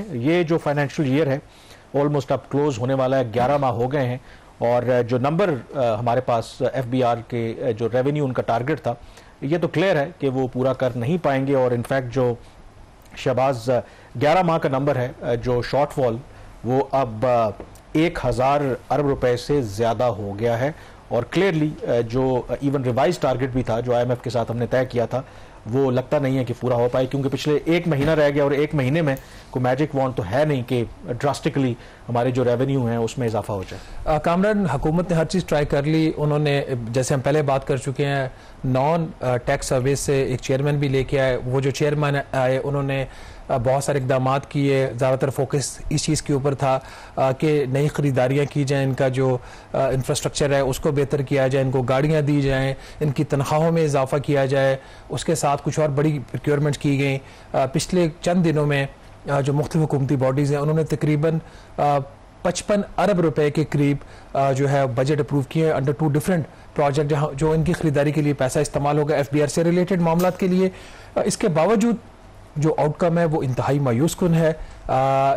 ये जो financial year है ऑलमोस्ट अब क्लोज होने वाला है, 11 माह हो गए हैं और जो नंबर हमारे पास एफबीआर के जो रेवेन्यू उनका टारगेट था ये तो क्लियर है कि वो पूरा कर नहीं पाएंगे और इनफैक्ट जो शहबाज 11 माह का नंबर है जो शॉर्टफॉल वो अब 1000 अरब रुपए से ज़्यादा हो गया है और क्लियरली जो इवन रिवाइज टारगेट भी था जो आईएमएफ के साथ हमने तय किया था वो लगता नहीं है कि पूरा हो पाए क्योंकि पिछले एक महीना रह गया और एक महीने में कोई मैजिक वॉन्ड तो है नहीं कि ड्रास्टिकली हमारे जो रेवेन्यू है उसमें इजाफा हो जाए। कामरान, हुकूमत ने हर चीज़ ट्राई कर ली। उन्होंने जैसे हम पहले बात कर चुके हैं नॉन टैक्स सर्विस से एक चेयरमैन भी लेके आए। वो जो चेयरमैन आए उन्होंने बहुत सारे इकदाम किए। ज़्यादातर फोकस इस चीज़ के ऊपर था कि नई ख़रीदारियाँ की जाएँ, इनका जो इंफ्रास्ट्रक्चर है उसको बेहतर किया जाए, इनको गाड़ियाँ दी जाएँ, इनकी तनख्वाहों में इजाफा किया जाए। उसके साथ कुछ और बड़ी प्रोक्योरमेंट्स की गई। पिछले चंद दिनों में जो मुख्तलिफ हुकूमती बॉडीज़ हैं उन्होंने तकरीबन 55 अरब रुपए के करीब जो है बजट अप्रूव किए अंडर 2 डिफरेंट प्रोजेक्ट जहाँ जो इनकी ख़रीदारी के लिए पैसा इस्तेमाल होगा एफबीआर से रिलेटेड मामला के लिए। इसके बावजूद जो आउटकम है वो इंतहाई मायूस कुन है।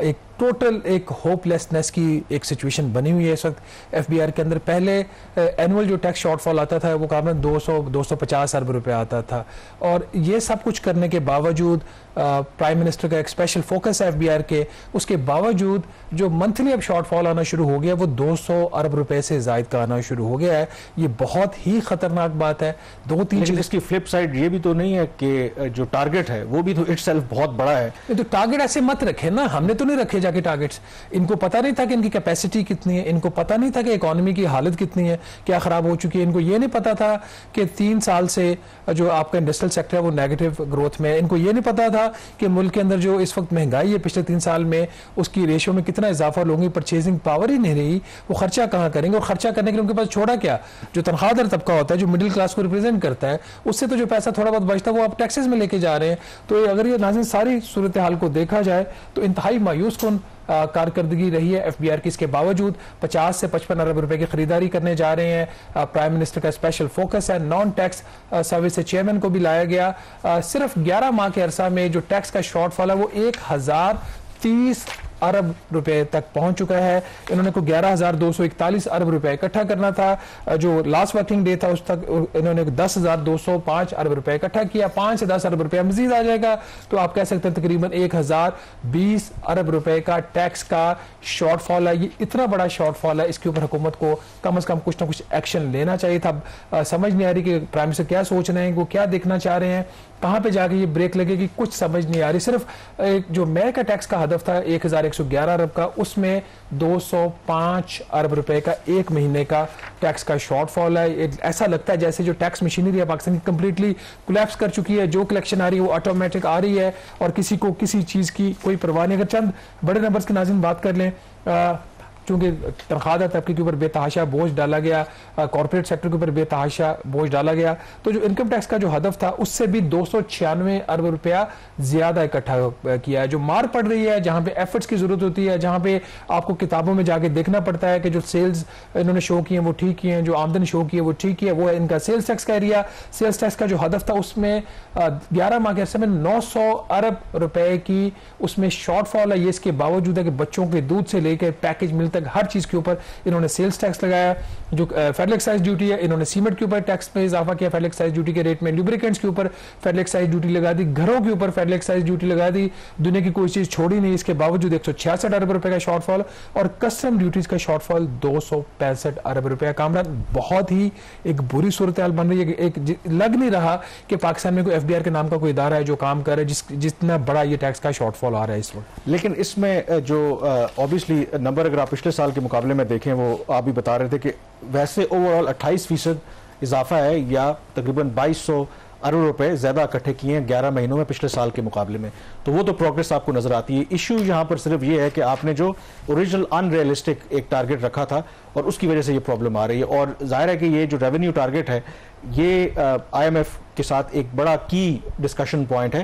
एक टोटल एक होपलेसनेस की एक सिचुएशन बनी हुई है इस वक्त एफबीआर के अंदर। पहले एनुअल जो टैक्स शॉर्टफॉल आता था वो कामन 250 अरब रुपए आता था और ये सब कुछ करने के बावजूद प्राइम मिनिस्टर का एक स्पेशल फोकस है एफबीआर के, उसके बावजूद जो मंथली अब शॉर्टफॉल आना शुरू हो गया वो 200 अरब रुपए से जायद का आना शुरू हो गया है। ये बहुत ही खतरनाक बात है। 2-3 चीज इसकी फ्लिप साइड ये भी तो नहीं है कि जो टारगेट है वो भी तो इटसेल्फ बहुत बड़ा है। तो टारगेट ऐसे मत रखे ना, हमने तो नहीं रखे जाके टारगेट्स। इनको पता नहीं था कि इनकी कैपेसिटी कितनी है, इनको पता नहीं था कि इकोनॉमी की हालत कितनी है, क्या खराब हो चुकी है। इनको ये नहीं पता था कि 3 साल से जो आपका इंडस्ट्रियल सेक्टर है वो नेगेटिव ग्रोथ में है। इनको ये नहीं पता था कि मुल्क के अंदर जो इस वक्त महंगाई है पिछले 3 साल में उसकी रेशियो में कितना इजाफा, लोगों की परचेजिंग पावर ही नहीं रही, वो खर्चा कहाँ करेंगे और खर्चा करने के लिए उनके पास छोड़ा क्या। जो तनख्वाहदार तबका होता है जो मिडिल क्लास को रिप्रेजेंट करता है उससे तो जो पैसा थोड़ा बहुत बचता है वो आप टैक्सेस में लेके जा रहे हैं। तो अगर ये नाज़रीन सारी सूरत हाल को देखा जाए तो इंतहाई मायूस कुन कारकर्दगी रही है एफबीआर की। इसके बावजूद 50 से 55 अरब रुपए की खरीदारी करने जा रहे हैं। प्राइम मिनिस्टर का स्पेशल फोकस है। नॉन टैक्स सर्विस से चेयरमैन को भी लाया गया। सिर्फ 11 माह के अरसा में जो टैक्स का शॉर्टफॉल है वो 1030 अरब रुपए तक पहुंच चुका है। इन्होंने को 11,241 अरब रुपए इकट्ठा करना था। जो लास्ट वर्किंग डे था उस तक इन्होंने 10,205 अरब रुपए इकट्ठा किया। 5 से 10 अरब रुपया मजीद आ जाएगा तो आप कह सकते हैं तकरीबन 1020 अरब रुपए का टैक्स का शॉर्टफॉल है। ये इतना बड़ा शॉर्टफॉल है, इसके ऊपर हुकूमत को कम से कम कुछ ना कुछ एक्शन लेना चाहिए था। समझ नहीं आ रही कि प्राइम मिनिस्टर क्या सोच रहे हैं, वो क्या देखना चाह रहे हैं, कहां पे जाके ये ब्रेक लगेगी, कुछ समझ नहीं आ रही। सिर्फ जो मई का टैक्स का हदफ था 1111 अरब का, उसमें 205 अरब रुपए का एक महीने का टैक्स का शॉर्टफॉल है। ऐसा लगता है जैसे जो टैक्स मशीनरी है पाकिस्तान की कंप्लीटली कोलैप्स कर चुकी है। जो कलेक्शन आ रही है वो ऑटोमेटिक आ रही है और किसी को किसी चीज की कोई परवाह नहीं। अगर चंद बड़े नंबर्स की नाज़रीन बात कर लें, चूंकि तनख्वाहदार तबके के ऊपर बेतहाशा बोझ डाला गया, कॉर्पोरेट सेक्टर के ऊपर बेतहाशा बोझ डाला गया, तो जो इनकम टैक्स का जो हदफ था उससे भी 296 अरब रुपया ज्यादा इकट्ठा किया है। जो मार पड़ रही है, जहां पे एफर्ट्स की जरूरत होती है, जहां पे आपको किताबों में जाके देखना पड़ता है कि जो सेल्स इन्होंने शो किए हैं वो ठीक किए हैं, जो आमदनी शो की है वो ठीक है, वो है इनका सेल्स टैक्स का एरिया। सेल्स टैक्स का जो हदफ था उसमें 11 माह के अरसे में 900 अरब रुपए की उसमें शॉर्टफॉल है। ये इसके बावजूद है कि बच्चों के दूध से लेकर पैकेज मिल तक हर चीज के ऊपर इन्होंने सेल्स टैक्स लगाया। जो फेडरल एक्साइज ड्यूटी है, इन्होंने सीमेंट के ऊपर टैक्स में इजाफा किया फेडरल एक्साइज ड्यूटी के रेट में, लुब्रिकेंट्स के ऊपर फेडरल एक्साइज ड्यूटी लगा दी, घरों के ऊपर फेडरल एक्साइज ड्यूटी लगा दी। दुनिया की कोई चीज छोड़ी नहीं। इसके बावजूद 166 अरब रुपए का शॉर्टफॉल और कस्टम ड्यूटीज का शॉर्टफॉल 265 अरब रुपए। कामरान, बहुत ही एक बुरी सूरत हाल बन रही है। एक लग नहीं रहा कि पाकिस्तान में कोई एफबीआर के नाम का कोई इदारा है जो काम कर रहा है जितना बड़ा ये टैक्स का शॉर्टफॉल आ रहा है इस वक्त। लेकिन इसमें जो ऑब्वियसली नंबर अगर आप पिछले साल के मुकाबले में देखें वो आप भी बता रहे थे कि वैसे ओवरऑल 28% इजाफा है या तकरीबन 2200 अरब रुपए ज्यादा इकट्ठे किए हैं 11 महीनों में पिछले साल के मुकाबले में, तो वो तो प्रोग्रेस आपको नजर आती है। इशू यहाँ पर सिर्फ ये है कि आपने जो ओरिजिनल अनरियलिस्टिक एक टारगेट रखा था और उसकी वजह से ये प्रॉब्लम आ रही है। और जाहिर है कि ये जो रेवेन्यू टारगेट है ये आईएमएफ के साथ एक बड़ा की डिस्कशन पॉइंट है।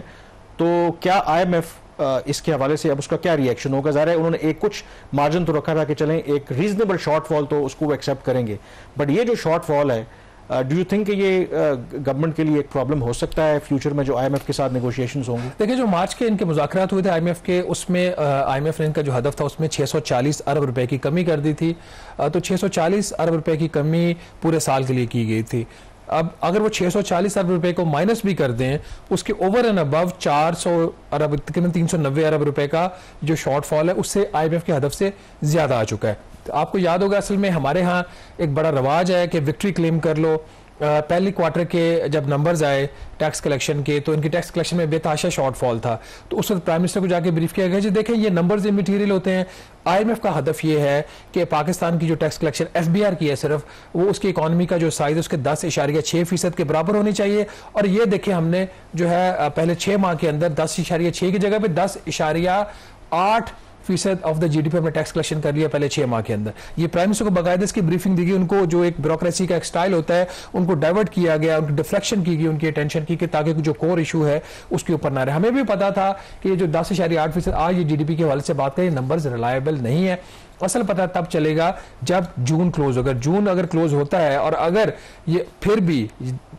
तो क्या आईएमएफ इसके हवाले से अब उसका क्या रिएक्शन होगा? ज़ाहिर है उन्होंने एक कुछ मार्जिन तो रखा था कि चलें एक रीजनेबल शॉर्टफॉल तो उसको वो एक्सेप्ट करेंगे, बट ये जो शॉर्टफॉल है डू यू थिंक ये गवर्नमेंट के लिए एक प्रॉब्लम हो सकता है फ्यूचर में जो IMF के साथ नेगोशिएशंस होंगे? देखिए, जो मार्च के इनके मुज़ाकरात हुए थे IMF के, उसमें IMF ने इनका जो हदफ था उसमें 640 अरब रुपए की कमी कर दी थी। तो 640 अरब रुपए की कमी पूरे साल के लिए की गई थी। अब अगर वो 640 अरब रुपए को माइनस भी कर दें, उसके ओवर एंड अबव 400 अरब, तकरीबन 390 अरब रुपए का जो शॉर्टफॉल है उससे IMF के हदफ से ज्यादा आ चुका है। तो आपको याद होगा, असल में हमारे यहाँ एक बड़ा रवाज है कि विक्ट्री क्लेम कर लो। पहले क्वार्टर के जब नंबर्स आए टैक्स कलेक्शन के, तो इनकी टैक्स कलेक्शन में बेतहाशा शॉर्टफॉल था। तो उस वक्त प्राइम मिनिस्टर को जाके ब्रीफ किया गया जी देखें ये नंबर्स इमटीरियल होते हैं। IMF का हदफ ये है कि पाकिस्तान की जो टैक्स कलेक्शन FBR की है सिर्फ, वो उसकी इकॉनमी का जो साइज है उसके 10.6% के बराबर होनी चाहिए। और ये देखें हमने जो है पहले 6 माह के अंदर 10.6 की जगह पे 10.8% ऑफ द GDP हमने टैक्स कलेक्शन कर लिया पहले 6 माह के अंदर। ये प्राइम मिनिस्टर को बाकायदा इसकी ब्रीफिंग दी गई, उनको जो एक ब्यूरोक्रेसी का एक स्टाइल होता है उनको डाइवर्ट किया गया, उनकी डिफ्लेक्शन की गई, उनकी अटेंशन की, ताकि जो कोर इशू है उसके ऊपर ना रहे। हमें भी पता था कि ये जो 10.8% आज ये GDP के हवाले से बात करें, नंबर्स रिलायबल नहीं है। असल पता तब चलेगा जब जून क्लोज होगा। जून अगर क्लोज होता है और अगर ये फिर भी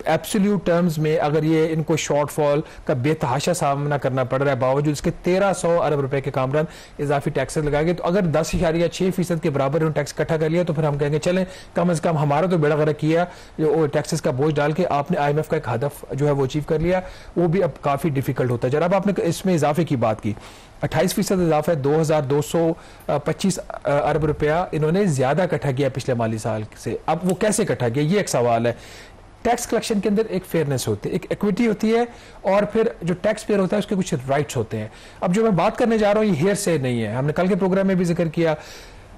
एब्सोल्यूट टर्म्स में अगर ये इनको शॉर्टफॉल का बेतहाशा सामना करना पड़ रहा है, बावजूद इसके 1300 अरब रुपए के कामरान इजाफी टैक्सेस लगाएंगे, तो अगर 10.6% के बराबर उन्होंने टैक्स इकट्ठा कर लिया तो फिर हम कहेंगे चलें कम से कम हमारा तो बेड़ा गर्क किया, जो टैक्सेस का बोझ डाल के आपने IMF का एक हदफ जो है वो अचीव कर लिया, वो भी अब काफी डिफिकल्ट होता है। जब आपने इसमें इजाफे की बात की, 28% इजाफा है, 2225 अरब रुपया इन्होंने ज्यादा इकट्ठा किया पिछले माली साल से। अब वो कैसे इकट्ठा किया, ये एक सवाल है। टैक्स कलेक्शन के अंदर एक फेयरनेस होती है, एक इक्विटी होती है, और फिर जो टैक्स पेयर होता है उसके कुछ राइट्स होते हैं। अब जो मैं बात करने जा रहा हूँ ये हेयर से नहीं है, हमने कल के प्रोग्राम में भी जिक्र किया।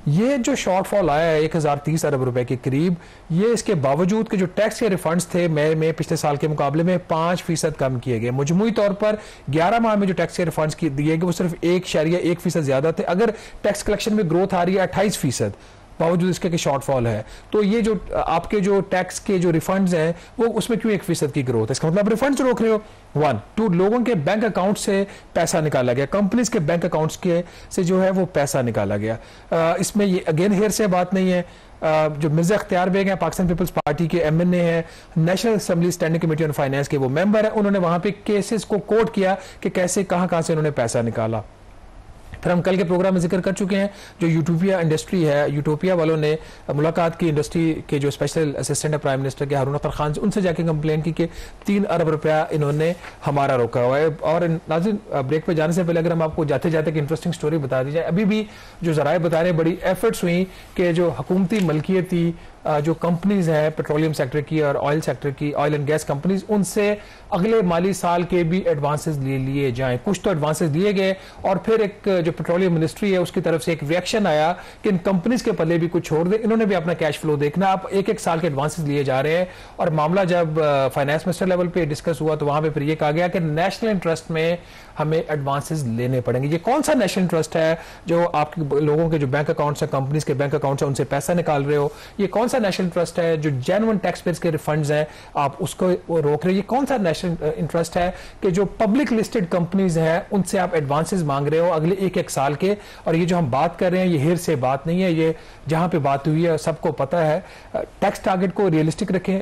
ये जो शॉर्टफॉल आया है 1030 अरब रुपए के करीब, ये इसके बावजूद कि जो टैक्स के रिफंड्स थे मई में पिछले साल के मुकाबले में 5% कम किए गए। मजमूई तौर पर 11 माह में जो टैक्स के रिफंड्स दिए गए वो सिर्फ 1.1% ज्यादा थे। अगर टैक्स कलेक्शन में ग्रोथ आ रही है 28%, बावजूद इसके कि शॉर्टफॉल है, तो ये जो आपके जो टैक्स के जो रिफंड्स हैं वो उसमें क्यों 1% की ग्रोथ है? इसका मतलब रिफंड्स रोक रहे हो। 1, 2 लोगों के बैंक अकाउंट से पैसा निकाला गया, कंपनीज के बैंक अकाउंट्स के से जो है वो पैसा निकाला गया। इसमें ये अगेन हेयर से बात नहीं है। जो मिर्जा अख्तियार बेग हैं, पाकिस्तान पीपल्स पार्टी के MNA हैं, national assembly standing committee on finance के वो मेंबर हैं, उन्होंने वहां पे केसेस को कोट किया कि कैसे कहां से उन्होंने पैसा निकाला। फिर हम कल के प्रोग्राम में जिक्र कर चुके हैं, जो यूटोपिया इंडस्ट्री है, यूटोपिया वालों ने मुलाकात की इंडस्ट्री के जो स्पेशल असिस्टेंट है प्राइम मिनिस्टर के हारून अख्तर खान से, उनसे जाके कंप्लेन की कि 3 अरब रुपया इन्होंने हमारा रोका हुआ है। और नाज़रीन, ब्रेक पे जाने से पहले अगर हम आपको जाते जाते एक इंटरेस्टिंग स्टोरी बता दी जाए, अभी भी जो जराए बता रहे हैं बड़ी एफर्ट्स हुई कि जो हुकूमती मलकियती जो कंपनीज हैं पेट्रोलियम सेक्टर की और ऑयल सेक्टर की, ऑयल एंड गैस कंपनीज, उनसे अगले माली साल के भी एडवांसेस ले लिए जाएं। कुछ तो एडवांसेस दिए गए और फिर एक जो पेट्रोलियम मिनिस्ट्री है उसकी तरफ से एक रिएक्शन आया कि इन कंपनीज के पल्ले भी कुछ छोड़ दे, इन्होंने भी अपना कैश फ्लो देखना, आप एक साल के एडवांसेस लिए जा रहे हैं। और मामला जब फाइनेंस मिनिस्टर लेवल पे डिस्कस हुआ तो वहां पे फिर ये कहा गया कि नेशनल इंटरेस्ट में हमें एडवांसेस लेने पड़ेंगे। ये कौन सा नेशनल इंटरेस्ट है जो आपके लोगों के जो बैंक अकाउंट्स है, कंपनीज के बैंक अकाउंट्स है, उनसे पैसा निकाल रहे हो? ये कौन सा नेशनल इंटरेस्ट है जो जेन्युइन टैक्स पेयर्स के रिफंड्स हैं आप उसको रोक रहे हो? ये कौन सा नेशनल इंटरेस्ट है कि जो पब्लिक लिस्टेड कंपनीज हैं उनसे आप एडवांसेस मांग रहे हो अगले एक साल के? और ये जो हम बात कर रहे हैं ये हेर से बात नहीं है, ये जहां पे बात हुई है सबको पता है। टैक्स टारगेट को रियलिस्टिक रखें,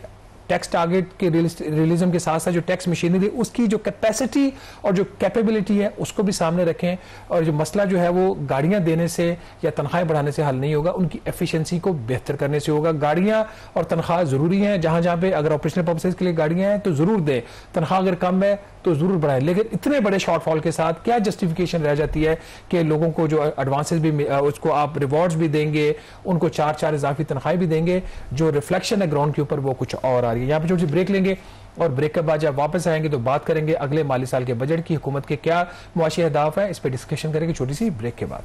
टैक्स टारगेट के रियलिज्म के साथ साथ जो टैक्स मशीनरी उसकी जो कैपेसिटी और जो कैपेबिलिटी है उसको भी सामने रखें। और जो मसला जो है वो गाड़ियां देने से या तनख्वाहें बढ़ाने से हल नहीं होगा, उनकी एफिशिएंसी को बेहतर करने से होगा। गाड़ियां और तनख्वाह जरूरी हैं, जहां जहां पे अगर ऑपरेशनल पर्पसेस के लिए गाड़ियां हैं तो जरूर दें, तनख्वाह अगर कम है तो जरूर बढ़ाएं। लेकिन इतने बड़े शॉर्टफॉल के साथ क्या जस्टिफिकेशन रह जाती है कि लोगों को जो एडवांसेस भी उसको आप रिवॉर्ड्स भी देंगे, उनको 4 इजाफी तनख्वाहें भी देंगे, जो रिफ्लेक्शन है ग्राउंड के ऊपर वो कुछ और आ रही है। यहाँ पे छोटी सी ब्रेक लेंगे और ब्रेक के बाद जब वापस आएंगे तो बात करेंगे अगले माली साल के बजट की, हुकूमत के क्या मुआशी अहदाफ है, इस पर डिस्कशन करेंगे छोटी सी ब्रेक के बाद।